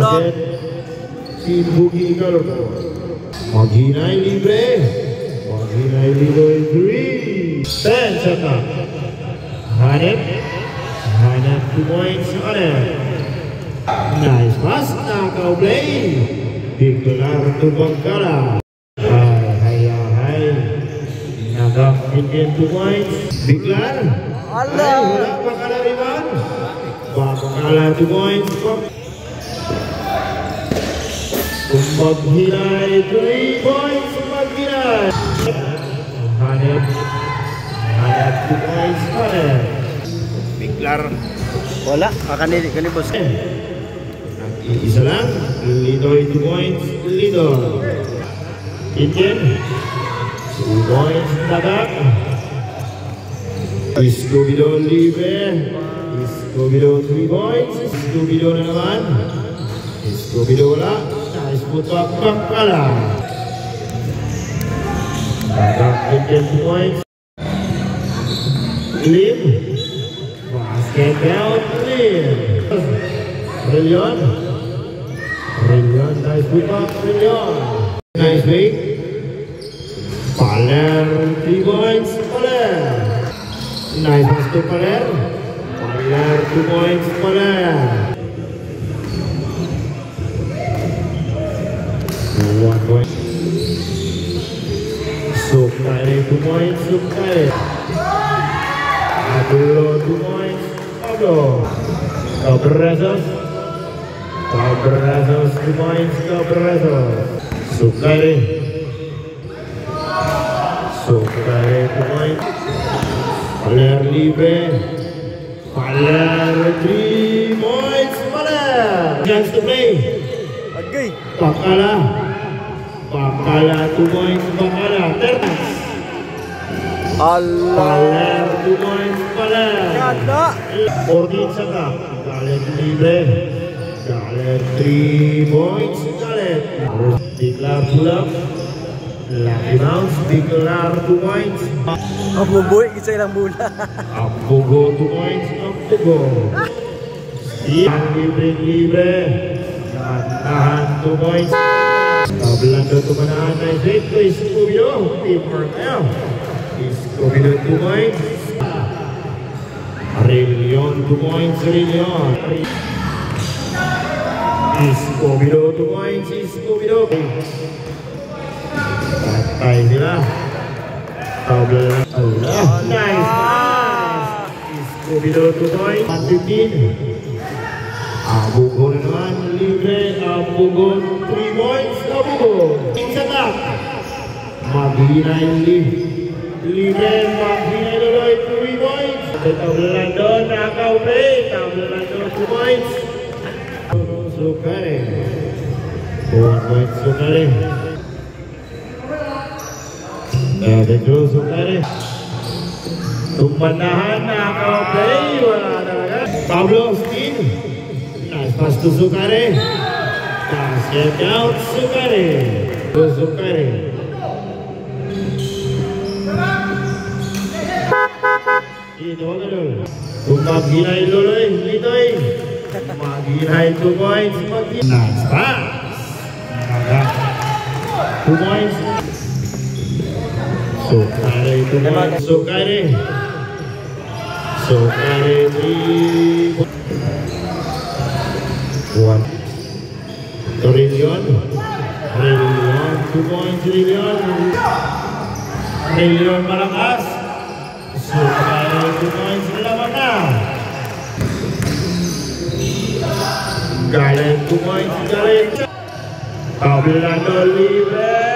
Basket. Team Boogie Colorado. Maginay libre. Maginay libre 3. 10 shot clock. Hanep. Hanep 2 points. Hanep. Nice pass. Nakaw play. Biglar to Bangkala. Hay. Nagak Indian 2 points. Biglar. Allah. Wala pa kalariman. Bangkala 2 points. Maginay 3 points. Maginay. Hanep 2 points. Hanep. Biglar. Wala, kanibos. Isa lang. Lidoy 2 points. Lidoy. Indian 2 points. Nagak. Scooby-Doo libre. Scooby-Doo 3 points. Scooby-Doo na naman. Scooby-Doo wala. Nice put up Bangkala. Nagak Indian 2 points. Lim. Basket out. Lim. Brilliant. Nice put up. Brilliant. Nice break. Paler 3 points. Paler. Nice pass to Paler. Paler 2 points. Paler. 1 point. Sukare 2 points. Sukare. Pablo 2 points. Pablo. Cabrazos 2 points. Cabrazos. Sukare 2 points. Paler libre. Paler 3 points. Paler. Chance to play. Agay. Bangkala 2 points. Bangkala. Ternas. Allah. Paler 2 points. Paler. Kada. 14 saka. Galet libre. Galet 3 points. Galet. Biglar pull up. Lucky bounce. Biglar 2 points. Ang bubuhay, isa ilang bola. Ampugo 2 points. Ampugo. Yang libre. Tahan 2 points. Tablando tumanahan na isip ko. Scooby-Doo. Teamwork now. Scooby-Doo 2 points. Aurelion 2 points. Aurelion. Scooby-Doo 2 points. Scooby-Doo. Patay sila. Tabla. Allah. Nice. Scooby-Doo 2 points. 115. Abugo na naman. Libre. Abugo 3 points. Abugo. Insatak. Maginay libre. Maginay Loloy 3 points. Tablando. Nakaw play. Tablando 2 points. Sukare. 1 point Sukare. Dito Sukare. Tumanahan. Nakaw play. Wala talaga. Pablo Stin. Nice pass to Sukare. Basket out. Sukare. Sukare. Ito ang ano. Maginay Loloy. Litoy. Maginay 2 points. Nice pass. 2 points. Sukare 2 points. Sukare. Sukare 3 points. 1. Aurelion 2 points. Aurelion malakas. Sukare 2 points. Laban na. Galet 2 points. Galet. Tablando libre.